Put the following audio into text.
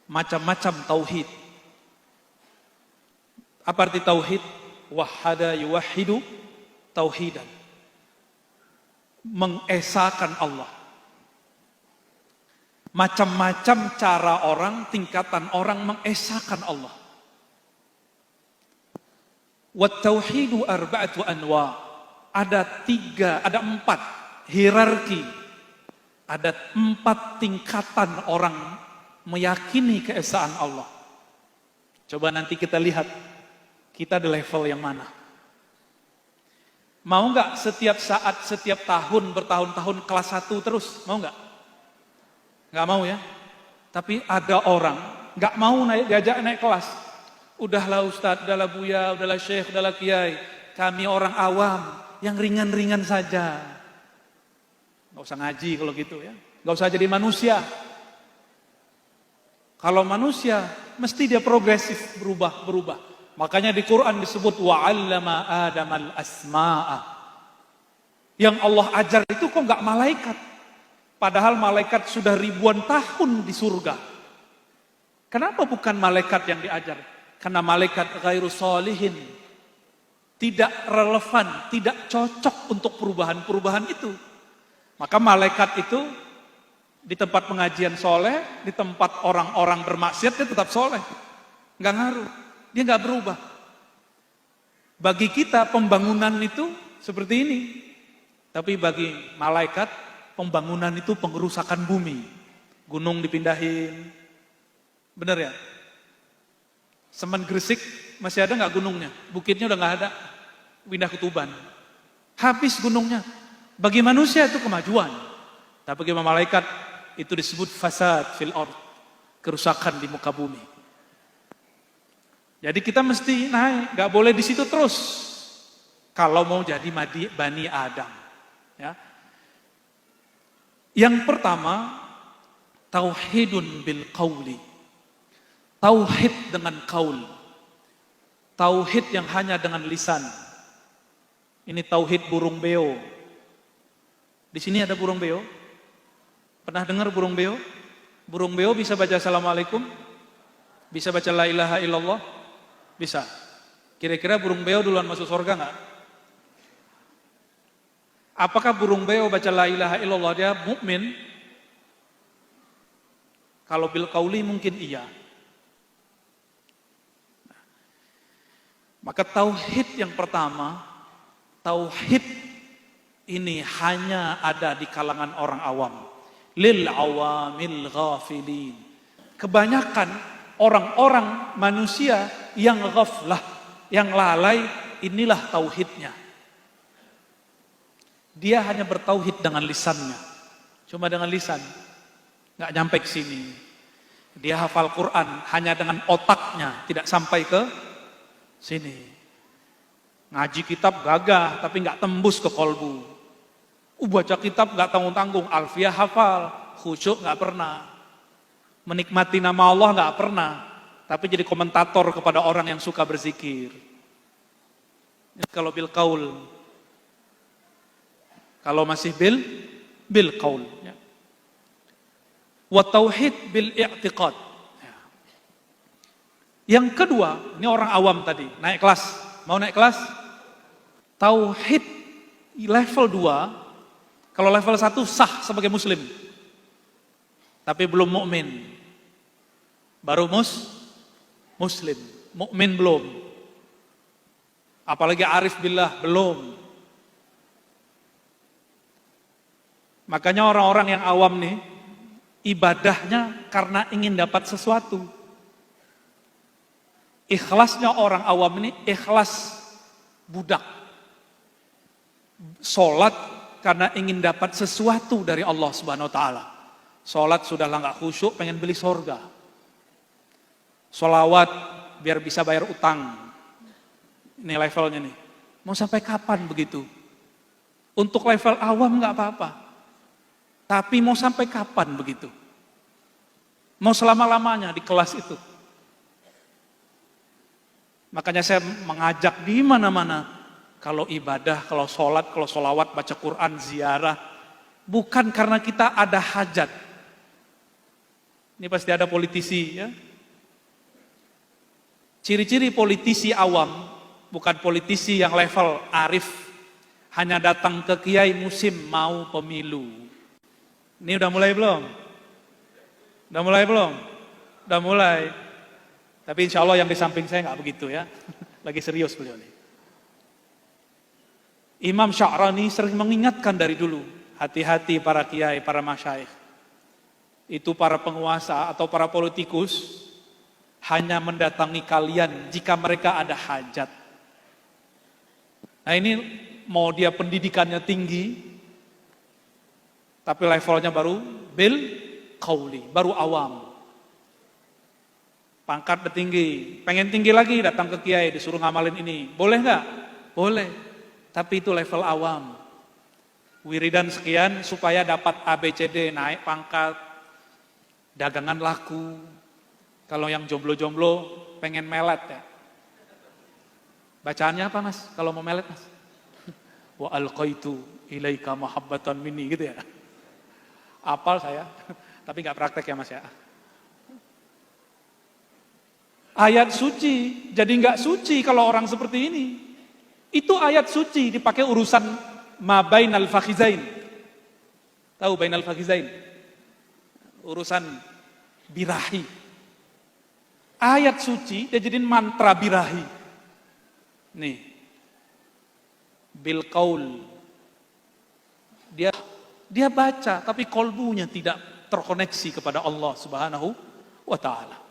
macam-macam tauhid. Apa arti tauhid? Wahada yuwahidu tauhidan. Mengesahkan Allah. Macam-macam cara orang, tingkatan orang mengesahkan Allah. Wat tauhidu arba'atu anwa. Ada 4 hierarki. Ada 4 tingkatan orang meyakini keesaan Allah. Coba nanti kita lihat kita di level yang mana. Mau nggak setiap saat, setiap tahun, bertahun-tahun kelas 1 terus? Mau nggak? Nggak mau ya? Tapi ada orang nggak mau diajak naik kelas. Udahlah Ustadz, udahlah Buya, udahlah Syekh, udahlah Kiai. Kami orang awam, yang ringan-ringan saja. Nggak usah ngaji kalau gitu ya. Nggak usah jadi manusia. Kalau manusia, mesti dia progresif, berubah. Makanya di Quran disebut wa'allama Adamal asma'a. Yang Allah ajar itu kok nggak malaikat? Padahal malaikat sudah ribuan tahun di surga. Kenapa bukan malaikat yang diajar? Karena malaikat ghairu sholihin. Tidak relevan, tidak cocok untuk perubahan-perubahan itu. Maka malaikat itu di tempat pengajian soleh, di tempat orang-orang bermaksiat dia tetap soleh. Nggak ngaruh. Dia nggak berubah. Bagi kita pembangunan itu seperti ini. Tapi bagi malaikat pembangunan itu pengerusakan bumi. Gunung dipindahin. Bener ya? Semen Gresik masih ada nggak gunungnya? Bukitnya udah nggak ada. Pindah ke Tuban. Habis gunungnya. Bagi manusia itu kemajuan. Tapi bagi malaikat itu disebut fasad fil ard. Kerusakan di muka bumi. Jadi kita mesti naik, nggak boleh di situ terus. Kalau mau jadi Bani Adam, ya. Yang pertama, tauhidun bil qauli. Tauhid dengan qaul. Tauhid yang hanya dengan lisan. Ini tauhid burung beo. Di sini ada burung beo. Pernah dengar burung beo? Burung beo bisa baca assalamualaikum? Bisa baca la ilaha illallah? Bisa. Kira-kira burung beo duluan masuk surga nggak? Apakah burung beo baca la ilaha illallah dia mukmin? Kalau bil qauli mungkin iya. Maka tauhid yang pertama, tauhid ini hanya ada di kalangan orang awam. Lil awamil ghafilin. Kebanyakan orang-orang manusia yang ghaflah, yang lalai, inilah tauhidnya. Dia hanya bertauhid dengan lisannya. Cuma dengan lisan. Nggak nyampe ke sini. Dia hafal Quran hanya dengan otaknya, tidak sampai ke sini. Ngaji kitab gagah, tapi nggak tembus ke kolbu. Baca kitab nggak tanggung-tanggung, alfiah hafal, khusyuk nggak pernah. Menikmati nama Allah nggak pernah, tapi jadi komentator kepada orang yang suka berzikir. Ini kalau bil qaul. Kalau masih bil qaul. Ya. Wa tauhid bil i'tiqad. Ya. Yang kedua, ini orang awam tadi, naik kelas. Mau naik kelas? Tauhid level 2, kalau level 1 sah sebagai muslim. Tapi belum mukmin. Baru muslim, mukmin belum. Apalagi arif billah belum. Makanya orang-orang yang awam nih ibadahnya karena ingin dapat sesuatu. Ikhlasnya orang awam ini ikhlas budak. Salat karena ingin dapat sesuatu dari Allah Subhanahu wa taala. Salat sudahlah nggak khusyuk, pengen beli sorga. Sholawat biar bisa bayar utang. Ini levelnya nih. Mau sampai kapan begitu? Untuk level awam nggak apa-apa. Tapi mau sampai kapan begitu? Mau selama-lamanya di kelas itu? Makanya saya mengajak di mana-mana. Kalau ibadah, kalau sholat, kalau sholawat, baca Quran, ziarah. Bukan karena kita ada hajat. Ini pasti ada politisi ya. Ciri-ciri politisi awam, bukan politisi yang level arif, hanya datang ke kiai musim mau pemilu. Ini udah mulai belum? Udah mulai belum? Udah mulai. Tapi insya Allah yang di samping saya nggak begitu ya. Lagi serius beliau nih. Imam Sya'rani sering mengingatkan dari dulu, hati-hati para kiai, para masyayikh. Itu para penguasa atau para politikus hanya mendatangi kalian jika mereka ada hajat. Nah ini mau dia pendidikannya tinggi, tapi levelnya baru bil qauli, baru awam. Pangkat udah tinggi, pengen tinggi lagi datang ke kiai disuruh ngamalin ini. Boleh nggak? Boleh. Tapi itu level awam. Wiridan sekian supaya dapat ABCD, naik pangkat, dagangan laku. Kalau yang jomblo-jomblo pengen melet ya. Bacaannya apa mas? Kalau mau melet mas? Wa alqaitu ilaika mahabbatan minni gitu ya. Apal saya, tapi nggak praktek ya mas ya. Ayat suci, jadi nggak suci kalau orang seperti ini. Itu ayat suci dipakai urusan ma bainal fakhizain. Tahu bainal fakhizain? Urusan birahi. Ayat suci dia jadiin mantra birahi. Nih. Bil qaul. Dia baca tapi kolbunya tidak terkoneksi kepada Allah Subhanahu wa taala.